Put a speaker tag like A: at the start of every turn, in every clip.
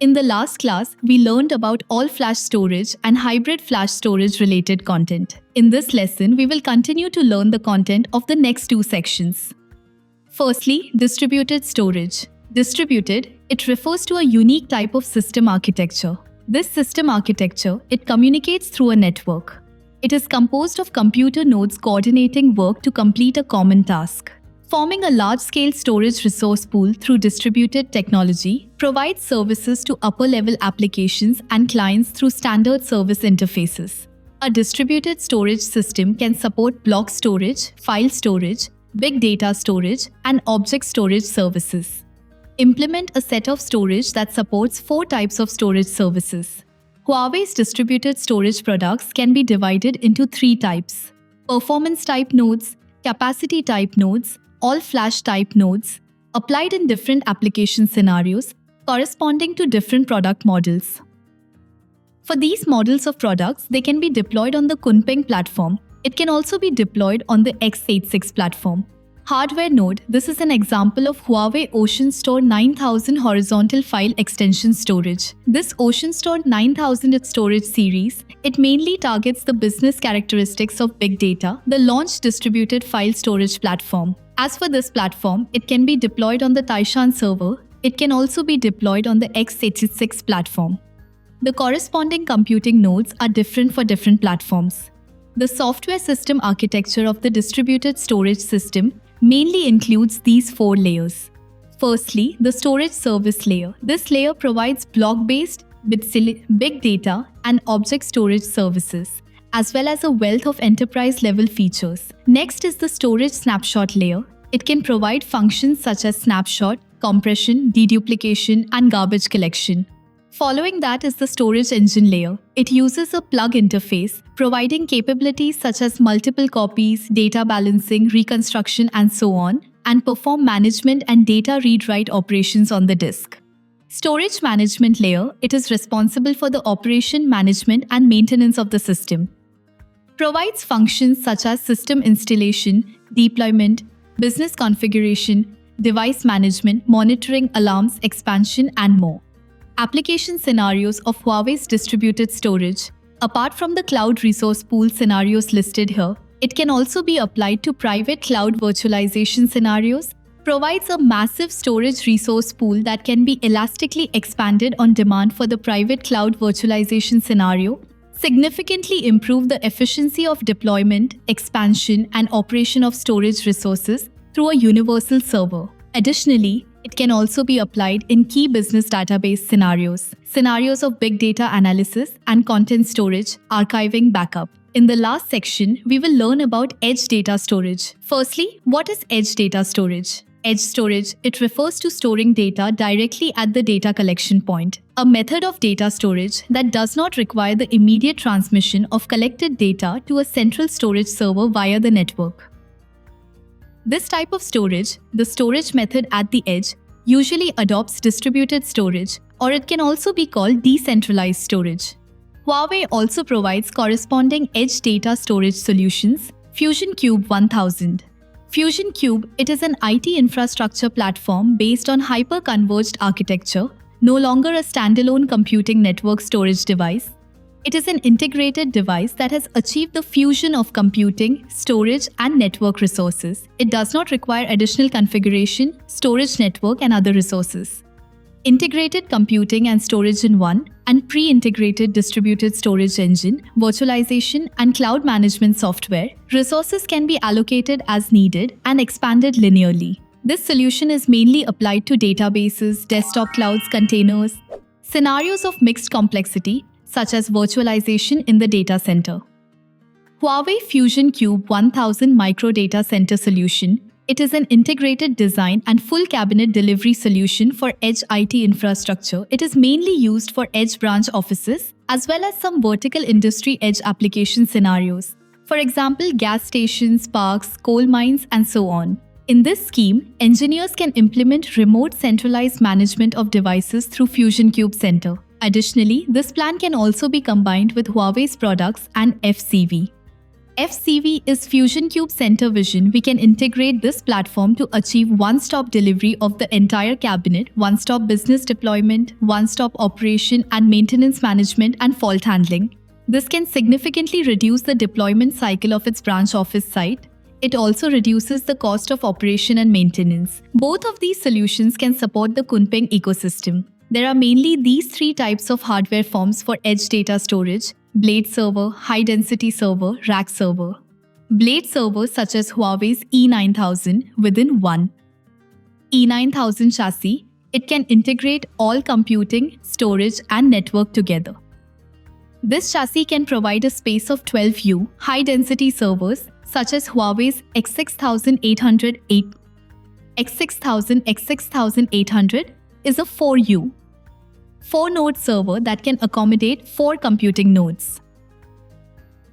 A: In the last class, we learned about all-flash storage and hybrid flash storage related content. In this lesson, we will continue to learn the content of the next two sections. Firstly, distributed storage. Distributed, it refers to a unique type of system architecture. This system architecture, it communicates through a network. It is composed of computer nodes coordinating work to complete a common task. Forming a large-scale storage resource pool through distributed technology provides services to upper-level applications and clients through standard service interfaces. A distributed storage system can support block storage, file storage, big data storage, and object storage services. Implement a set of storage that supports 4 types of storage services. Huawei's distributed storage products can be divided into 3 types: performance type nodes, capacity type nodes, all-flash type nodes, applied in different application scenarios corresponding to different product models. For these models of products, they can be deployed on the Kunpeng platform. It can also be deployed on the x86 platform. Hardware node, this is an example of Huawei OceanStor 9000 horizontal file extension storage. This OceanStor 9000 storage series, it mainly targets the business characteristics of big data, the launched distributed file storage platform. As for this platform, it can be deployed on the Taishan server. It can also be deployed on the x86 platform. The corresponding computing nodes are different for different platforms. The software system architecture of the distributed storage system mainly includes these 4 layers. Firstly, the storage service layer. This layer provides block-based, big data, and object storage services, as well as a wealth of enterprise-level features. Next is the storage snapshot layer. It can provide functions such as snapshot, compression, deduplication, and garbage collection. Following that is the storage engine layer. It uses a plug interface, providing capabilities such as multiple copies, data balancing, reconstruction, and so on, and perform management and data read-write operations on the disk. Storage management layer, it is responsible for the operation, management, and maintenance of the system. Provides functions such as system installation, deployment, business configuration, device management, monitoring, alarms, expansion, and more. Application scenarios of Huawei's distributed storage. Apart from the cloud resource pool scenarios listed here, it can also be applied to private cloud virtualization scenarios. Provides a massive storage resource pool that can be elastically expanded on demand for the private cloud virtualization scenario. Significantly improve the efficiency of deployment, expansion, and operation of storage resources through a universal server. Additionally, it can also be applied in key business database scenarios of big data analysis and content storage, archiving, backup. In the last section, we will learn about edge data storage. Firstly, what is edge data storage? Edge storage, it refers to storing data directly at the data collection point, a method of data storage that does not require the immediate transmission of collected data to a central storage server via the network. This type of storage, the storage method at the edge, usually adopts distributed storage, or it can also be called decentralized storage. Huawei also provides corresponding edge data storage solutions, FusionCube 1000. FusionCube, it is an IT infrastructure platform based on hyper-converged architecture, no longer a standalone computing network storage device. It is an integrated device that has achieved the fusion of computing, storage, and network resources. It does not require additional configuration, storage network, and other resources. Integrated computing and storage in one, and pre-integrated distributed storage engine, virtualization, and cloud management software, resources can be allocated as needed and expanded linearly. This solution is mainly applied to databases, desktop clouds, containers, scenarios of mixed complexity, such as virtualization in the data center. Huawei FusionCube 1000 Micro Data Center Solution. It is an integrated design and full cabinet delivery solution for edge IT infrastructure. It is mainly used for edge branch offices as well as some vertical industry edge application scenarios. For example, gas stations, parks, coal mines, and so on. In this scheme, engineers can implement remote centralized management of devices through FusionCube Center. Additionally, this plan can also be combined with Huawei's products and FCV. FCV is Fusion Cube Center Vision. We can integrate this platform to achieve one-stop delivery of the entire cabinet, one-stop business deployment, one-stop operation and maintenance management and fault handling. This can significantly reduce the deployment cycle of its branch office site. It also reduces the cost of operation and maintenance. Both of these solutions can support the Kunpeng ecosystem. There are mainly these three types of hardware forms for edge data storage: blade server, high-density server, rack server. Blade servers such as Huawei's E9000 within one E9000 chassis, it can integrate all computing, storage and network together. This chassis can provide a space of 12U high-density servers such as Huawei's X6800, X6000, X6800 is a 4U 4-node server that can accommodate 4 computing nodes.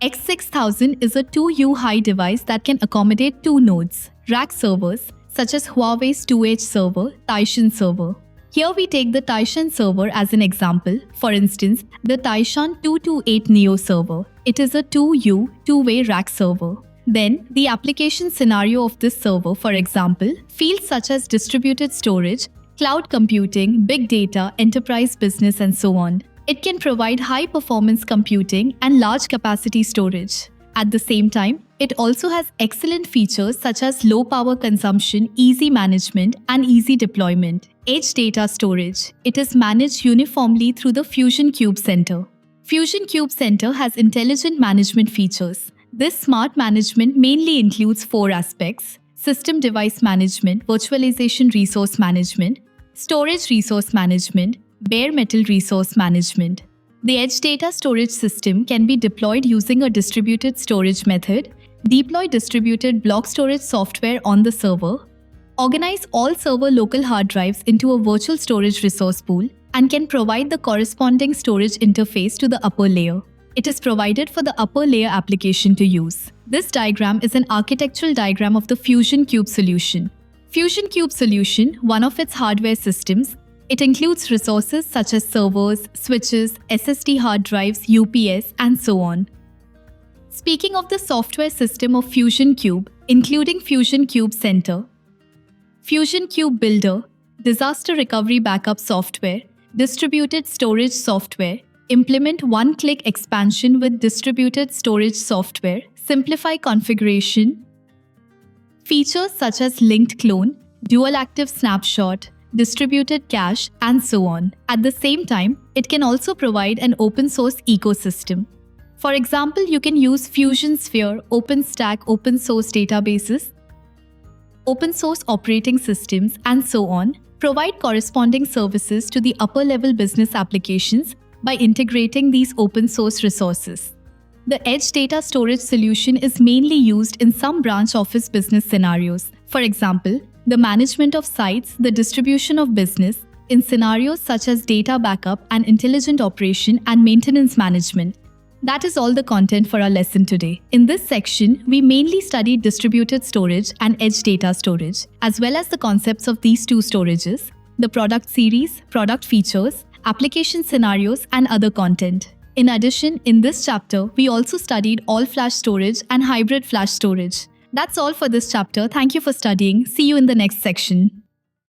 A: X6000 is a 2U high device that can accommodate 2 nodes. Rack servers such as Huawei's 2H server, Taishan server. Here we take the Taishan server as an example. For instance, the Taishan 228 Neo server. It is a 2U, two-way rack server. Then, the application scenario of this server, for example, fields such as distributed storage, cloud computing, big data, enterprise business and so on. It can provide high-performance computing and large-capacity storage. At the same time, it also has excellent features such as low power consumption, easy management and easy deployment. Edge data storage. It is managed uniformly through the Fusion Cube Center. Fusion Cube Center has intelligent management features. This smart management mainly includes 4 aspects: system device management, virtualization resource management, storage resource management, bare metal resource management. The edge data storage system can be deployed using a distributed storage method, deploy distributed block storage software on the server, organize all server local hard drives into a virtual storage resource pool, and can provide the corresponding storage interface to the upper layer. It is provided for the upper layer application to use. This diagram is an architectural diagram of the Fusion Cube solution. Fusion Cube solution, one of its hardware systems, it includes resources such as servers, switches, SSD hard drives, UPS, and so on. Speaking of the software system of Fusion Cube, including Fusion Cube Center, Fusion Cube Builder, disaster recovery backup software, distributed storage software, implement one-click expansion with distributed storage software, simplify configuration, features such as linked clone, dual active snapshot, distributed cache, and so on. At the same time, it can also provide an open source ecosystem. For example, you can use Fusion Sphere, OpenStack, open source databases, open source operating systems, and so on, provide corresponding services to the upper level business applications by integrating these open source resources. The edge data storage solution is mainly used in some branch office business scenarios. For example, the management of sites, the distribution of business, in scenarios such as data backup and intelligent operation and maintenance management. That is all the content for our lesson today. In this section, we mainly studied distributed storage and edge data storage, as well as the concepts of these two storages, the product series, product features, application scenarios, and other content. In addition, in this chapter, we also studied all-flash storage and hybrid flash storage. That's all for this chapter. Thank you for studying. See you in the next section.